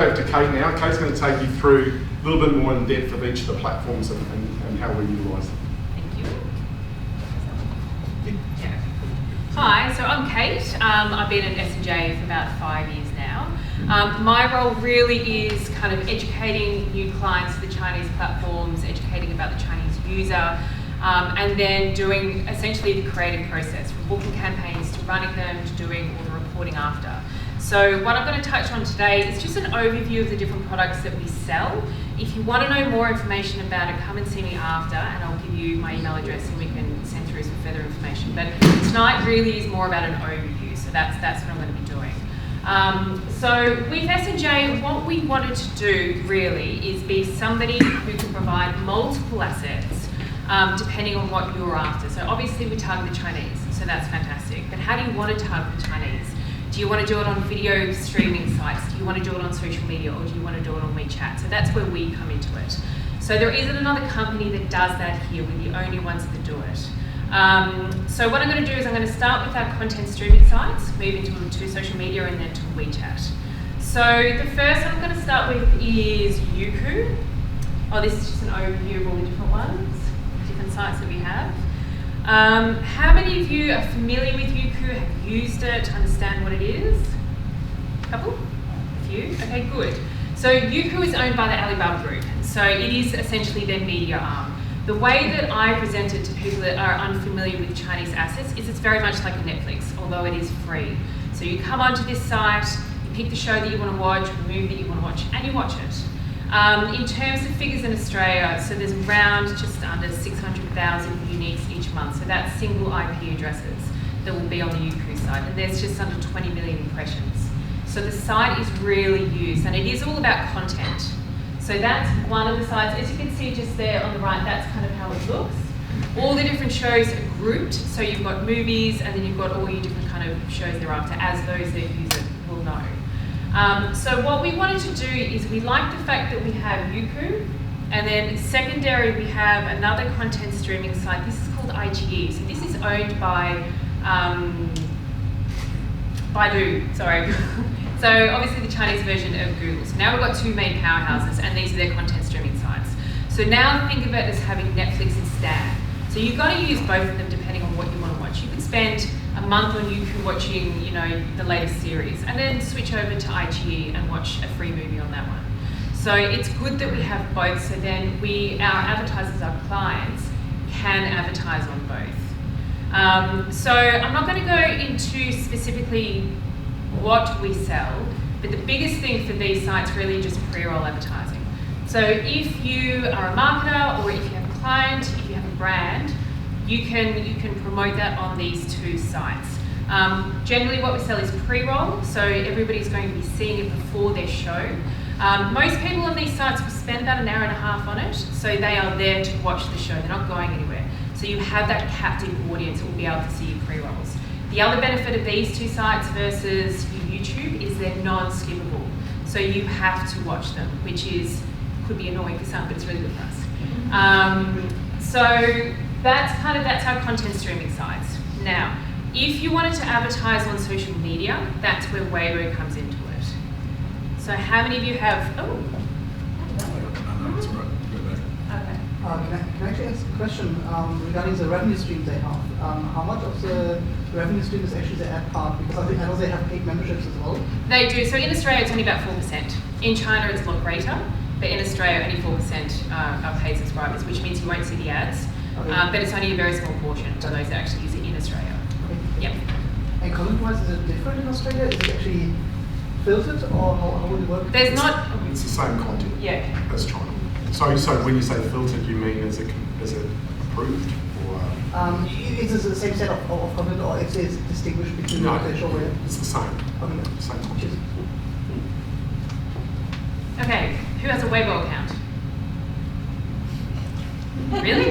Over to Kate now. Kate's going to take you through a little bit more in depth of each of the platforms and how we utilise them. Thank you. Yeah. Hi, so I'm Kate. I've been at S&J for about 5 years now. My role really is kind of educating new clients to the Chinese platforms, educating about the Chinese user, and then doing essentially the creative process, from booking campaigns to running them to doing all the reporting after. So what I'm going to touch on today is just an overview of the different products that we sell. If you want to know more information about it, come and see me after, and I'll give you my email address and we can send through some further information. But tonight really is more about an overview, so that's what I'm going to be doing. So with S&J, what we wanted to do really is be somebody who can provide multiple assets depending on what you're after. So obviously we target the Chinese, so that's fantastic. But how do you want to target the Chinese? Do you want to do it on video streaming sites? Do you want to do it on social media, or do you want to do it on WeChat? So that's where we come into it. So there isn't another company that does that here. We're the only ones that do it. So what I'm going to do is I'm going to start with our content streaming sites, move into social media, and then to WeChat. So the first I'm going to start with is Youku. Oh, this is just an overview of all the different ones, different sites that we have. How many of you are familiar with Youku, have used it, understand what it is? A couple? A few? Okay, good. So Youku is owned by the Alibaba Group, so it is essentially their media arm. The way that I present it to people that are unfamiliar with Chinese assets is it's very much like a Netflix, although it is free. So you come onto this site, you pick the show that you want to watch, or the movie that you want to watch, and you watch it. In terms of figures in Australia, so there's around just under 600,000 uniques each month. So that's single IP addresses that will be on the Youku site, and there's just under 20 million impressions. So the site is really used, and it is all about content. So that's one of the sites. As you can see just there on the right, that's kind of how it looks. All the different shows are grouped, so you've got movies, and then you've got all your different kind of shows thereafter, as those that use it will know. So what we wanted to do is we like the fact that we have Youku, and then secondary we have another content streaming site. This is called iQIYI. So this is owned by Baidu, sorry. So obviously the Chinese version of Google. So now we've got two main powerhouses, and these are their content streaming sites. So now think of it as having Netflix and Stan. So you've got to use both of them depending on what you want to watch. You could spend a month on Youku watching, the latest series, and then switch over to iQIYI and watch a free movie on that one. So it's good that we have both, so then our advertisers, our clients, can advertise on both. So I'm not going to go into specifically what we sell, but the biggest thing for these sites really is just pre-roll advertising. So if you are a marketer, or if you have a client, if you have a brand, you can promote that on these two sites. Generally what we sell is pre-roll, so everybody's going to be seeing it before their show. Most people on these sites will spend about an hour and a half on it, so they are there to watch the show, they're not going anywhere. So you have that captive audience that will be able to see your pre-rolls. The other benefit of these two sites versus YouTube is they're non-skippable. So you have to watch them, which could be annoying for some, but it's really good for us. So that's our content streaming sites. Now, if you wanted to advertise on social media, that's where Weibo comes into it. So how many of you have, That's right. Okay. Can I actually ask a question regarding the revenue streams they have? How much of the revenue stream is actually the ad part? Because I know they have paid memberships as well. They do. So in Australia, it's only about 4%. In China, it's a lot greater. But in Australia, only 4% are paid subscribers, which means you won't see the ads. Okay. But it's only a very small portion for those that actually use it in Australia. Okay. Yep. And content-wise, is it different in Australia? Is it actually filtered, or how would it work? There's not. It's the same content. Yeah. As China. So when you say filtered, you mean is it approved, or? Is it the same set of content, or is it distinguished between the show? It's the same. Okay. Same content. Okay. Who has a Weibo account? Really?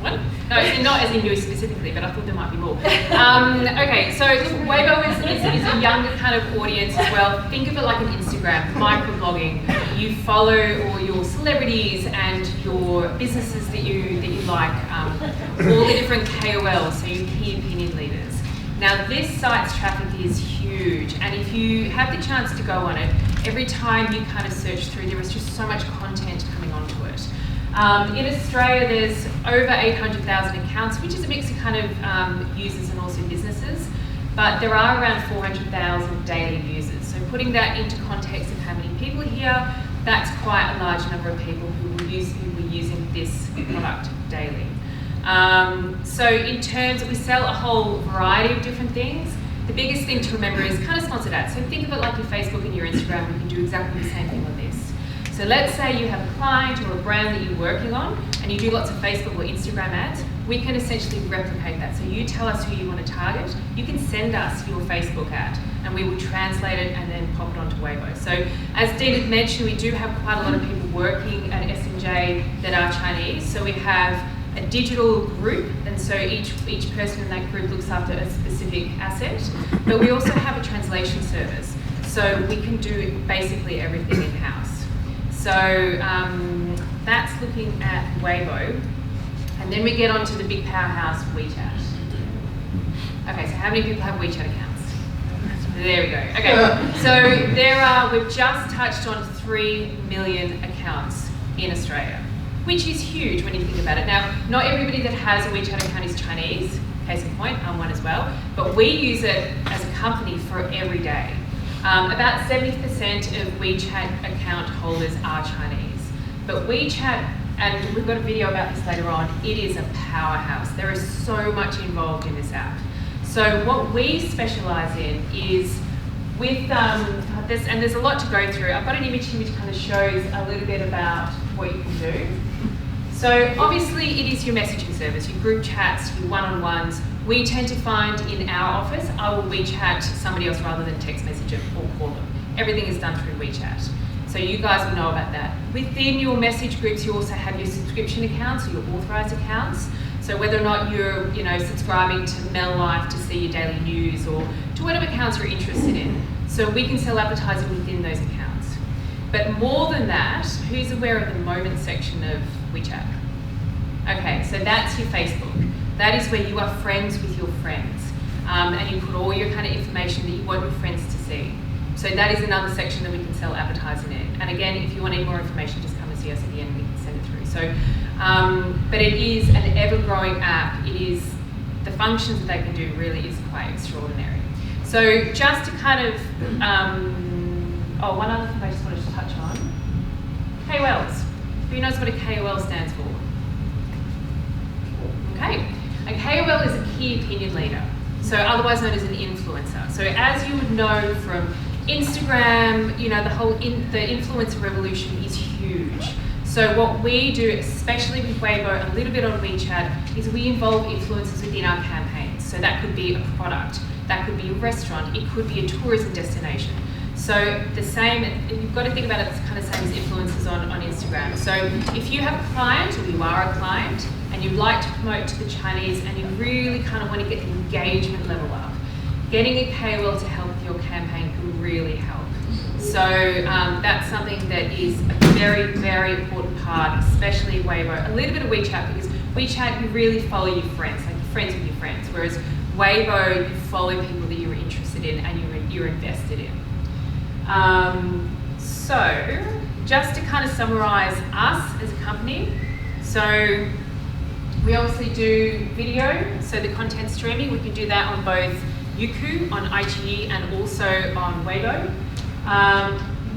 What? No, not as in you specifically, but I thought there might be more. Okay, so Weibo is a younger kind of audience as well. Think of it like an Instagram, microblogging. You follow all your celebrities and your businesses that you like, all the different KOLs, so your key opinion leaders. Now this site's traffic is huge, and if you have the chance to go on it, Every time you kind of search through, there is just so much content coming onto it. In Australia, there's over 800,000 accounts, which is a mix of kind of users and also businesses, but there are around 400,000 daily users. So putting that into context of how many people are here, that's quite a large number of people who will be using this product daily. So in terms of, we sell a whole variety of different things. The biggest thing to remember is kind of sponsored ads. So think of it like your Facebook and your Instagram. We can do exactly the same thing on this. So let's say you have a client or a brand that you're working on and you do lots of Facebook or Instagram ads. We can essentially replicate that. So you tell us who you want to target. You can send us your Facebook ad and we will translate it and then pop it onto Weibo. So as Dean had mentioned, we do have quite a lot of people working at S&J that are Chinese. So we have a digital group, and so each person in that group looks after a specific asset, but we also have a translation service, so we can do basically everything in-house. So that's looking at Weibo, and then we get on to the big powerhouse, WeChat. Okay, so how many people have WeChat accounts? There we go. Okay, so we've just touched on 3 million accounts in Australia, which is huge when you think about it. Now, not everybody that has a WeChat account is Chinese, case in point, I'm one as well, but we use it as a company for every day. About 70% of WeChat account holders are Chinese, but WeChat, and we've got a video about this later on, it is a powerhouse. There is so much involved in this app. So what we specialize in is with this, and there's a lot to go through. I've got an image here which kind of shows a little bit about what you can do. So obviously it is your messaging service, your group chats, your one-on-ones. We tend to find in our office, I will WeChat somebody else rather than text message them or call them. Everything is done through WeChat. So you guys will know about that. Within your message groups, you also have your subscription accounts or your authorized accounts. So whether or not you're subscribing to MelLife to see your daily news or to whatever accounts you're interested in. So we can sell advertising within those accounts. But more than that, who's aware of the moment section of WeChat? Okay, so that's your Facebook. That is where you are friends with your friends. And you put all your kind of information that you want your friends to see. So that is another section that we can sell advertising in. And again, if you want any more information, just come and see us at the end and we can send it through. So, but it is an ever-growing app. It is, the functions that they can do really is quite extraordinary. So just to kind of, one other thing I just wanted to touch on. KOLs. Who knows what a KOL stands for? Okay. A KOL is a key opinion leader, so otherwise known as an influencer. So as you would know from Instagram, the influencer revolution is huge. So what we do, especially with Weibo, a little bit on WeChat, is we involve influencers within our campaigns. So that could be a product, that could be a restaurant, it could be a tourism destination. So the same, you've got to think about it as kind of same as influencers on Instagram. So if you have a client, or you are a client, and you'd like to promote to the Chinese and you really kind of want to get the engagement level up, getting a KOL to help with your campaign can really help. So that's something that is a very, very important part, especially Weibo. A little bit of WeChat, because WeChat, you really follow your friends, like you're friends with your friends, whereas Weibo, you follow people that you're interested in and you're invested in. So just to kind of summarize us as a company, so we obviously do video, so the content streaming, we can do that on both Youku, on iQIYI, and also on Weibo.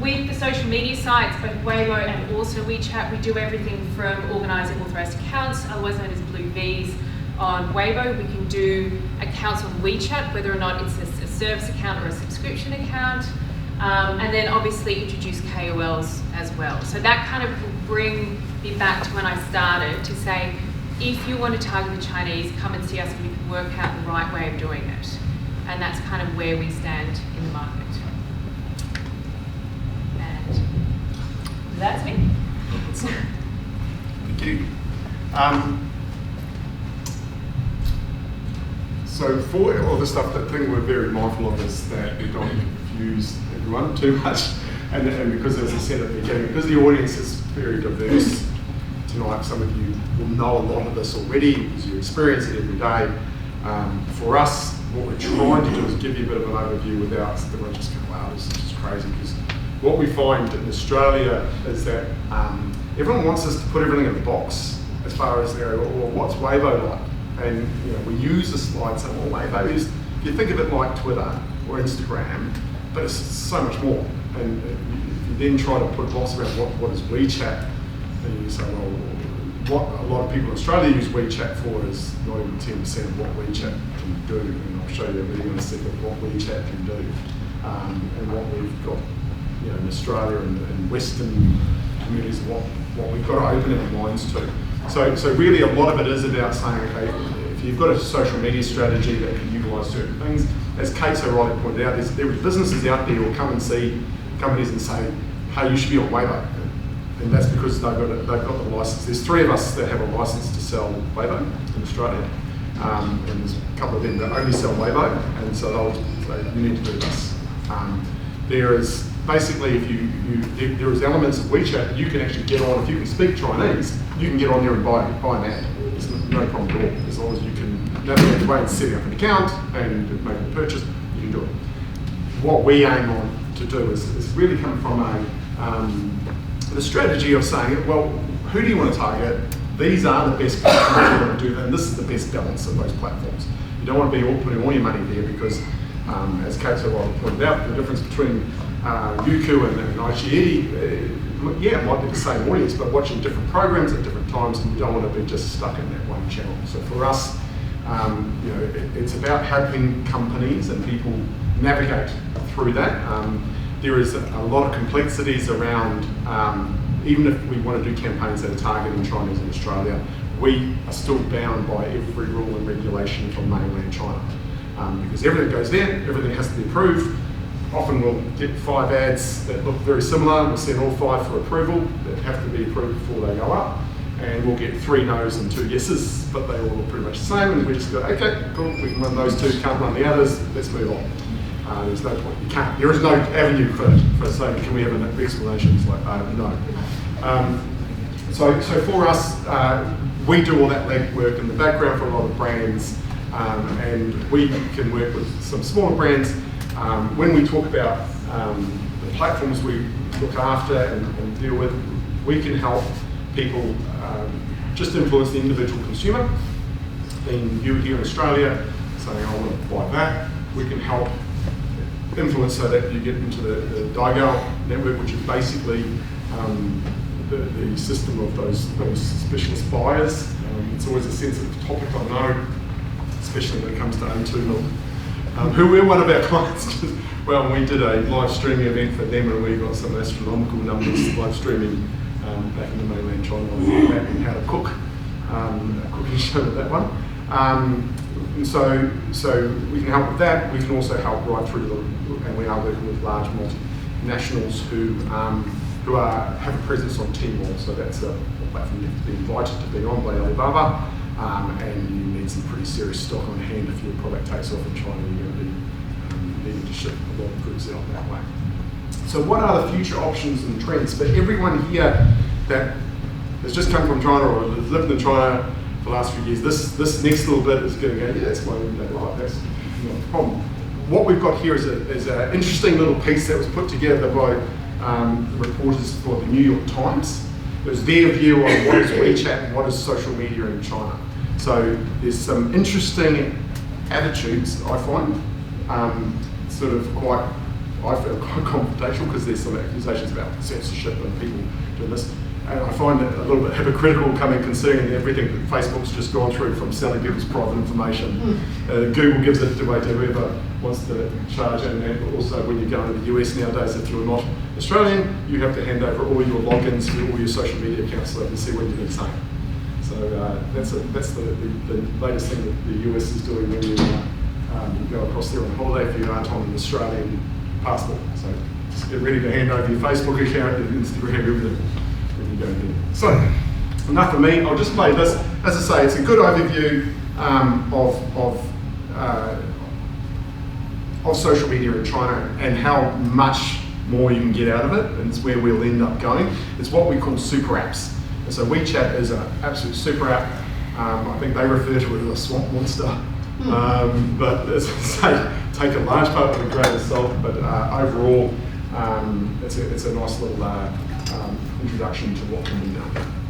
With the social media sites, both Weibo and also WeChat, we do everything from organising authorised accounts, otherwise known as Blue Vs. On Weibo, we can do accounts on WeChat, whether or not it's a service account or a subscription account, and then obviously introduce KOLs as well. So that kind of will bring me back to when I started to say, if you want to target the Chinese, come and see us and we can work out the right way of doing it. And that's kind of where we stand in the market. And that's me. Thank you. So for all the stuff, the thing we're very mindful of is that we don't confuse everyone too much. And because, as I said at the beginning, because the audience is very diverse tonight, some of you will know a lot of this already because you experience it every day. For us, what we're trying to do is give you a bit of an overview without everyone just going, wow, this is just crazy, because what we find in Australia is that everyone wants us to put everything in a box as far as well, what's Weibo like? And we use the slide saying, well, Weibo is, if you think of it like Twitter or Instagram, but it's so much more. And if you then try to put a box around what is WeChat, and you say, well, what a lot of people in Australia use WeChat for is not even 10% of what WeChat can do. And I'll show you a video in a second of what WeChat can do. And what we've got in Australia and Western communities, what we've got to open our minds to. So really a lot of it is about saying, okay, if you've got a social media strategy that can utilise certain things, as Kate so rightly pointed out, there are businesses out there who will come and see companies and say, hey, you should be on Weibo. And that's because they've got the license. There's 3 of us that have a license to sell Weibo in Australia. And there's a couple of them that only sell Weibo, and so they'll say, you need to do this. There is basically, there is elements of WeChat that you can actually get on. If you can speak Chinese, you can get on there and buy an ad. There's no problem at all. As long as you can navigate away and set up an account and make a purchase, you can do it. What we aim on to do is really come from the strategy of saying, well, who do you want to target? These are the best platforms you want to do that, and this is the best balance of those platforms. You don't want to be putting all your money there because, as Kate so well pointed out, the difference between Youku and IGE, it might be the same audience, but watching different programs at different times, and you don't want to be just stuck in that one channel. So for us, it's about helping companies and people navigate through that. There is a lot of complexities around, even if we want to do campaigns that are targeting Chinese in Australia, we are still bound by every rule and regulation from mainland China. Because everything goes there, everything has to be approved. Often we'll get 5 ads that look very similar, we'll send all 5 for approval that have to be approved before they go up, and we'll get 3 no's and 2 yeses, but they all look pretty much the same, and we just go, okay, cool, we can run those 2, can't run the others, let's move on. There's no point, you can't, there is no avenue for saying, can we have an explanation? It's like, no. So for us, we do all that legwork in the background for a lot of brands, and we can work with some smaller brands. When we talk about the platforms we look after and deal with, we can help people just influence the individual consumer. Being you here in Australia saying, I want to buy that, we can help influence so that you get into the Daigao network, which is basically the system of those specialist buyers. It's always a sensitive topic, I know, especially when it comes to A2 milk. Who were one of our clients. Well, we did a live streaming event for them and we got some astronomical numbers live streaming back in the mainland China and how to cook, a cooking show with that one. So we can help with that. We can also help right through and we are working with large multinationals who have a presence on Tmall. So that's a platform you have to be invited to be on by Alibaba. And you need some pretty serious stock on hand if your product takes off in China. You're going to be needing to ship a lot of goods out that way. So what are the future options and trends? For everyone here that has just come from China or has lived in China for the last few years, this next little bit is going to go, yeah, that's my window life, that's not a problem. What we've got here is an interesting little piece that was put together by reporters for the New York Times. It was their view on what is WeChat and what is social media in China. So there's some interesting attitudes, I find, sort of quite, I feel quite confrontational because there's some accusations about censorship and people doing this. And I find it a little bit hypocritical coming concerning everything that Facebook's just gone through from selling people's private information. Google gives it away to whoever wants to charge, and also when you go into the US nowadays, if you're not Australian, you have to hand over all your logins to all your social media accounts so they can see what you've been saying. So that's the latest thing that the US is doing when you go across there on holiday if you aren't on an Australian passport. So just get ready to hand over your Facebook account, your Instagram, everything when you go there. So enough for me. I'll just play this. As I say, it's a good overview of social media in China and how much more you can get out of it, and it's where we'll end up going. It's what we call super apps. And so WeChat is an absolute super app. I think they refer to it as a swamp monster. But as I say, take a large part of the grain of salt, but overall, it's a nice little introduction to what can be done.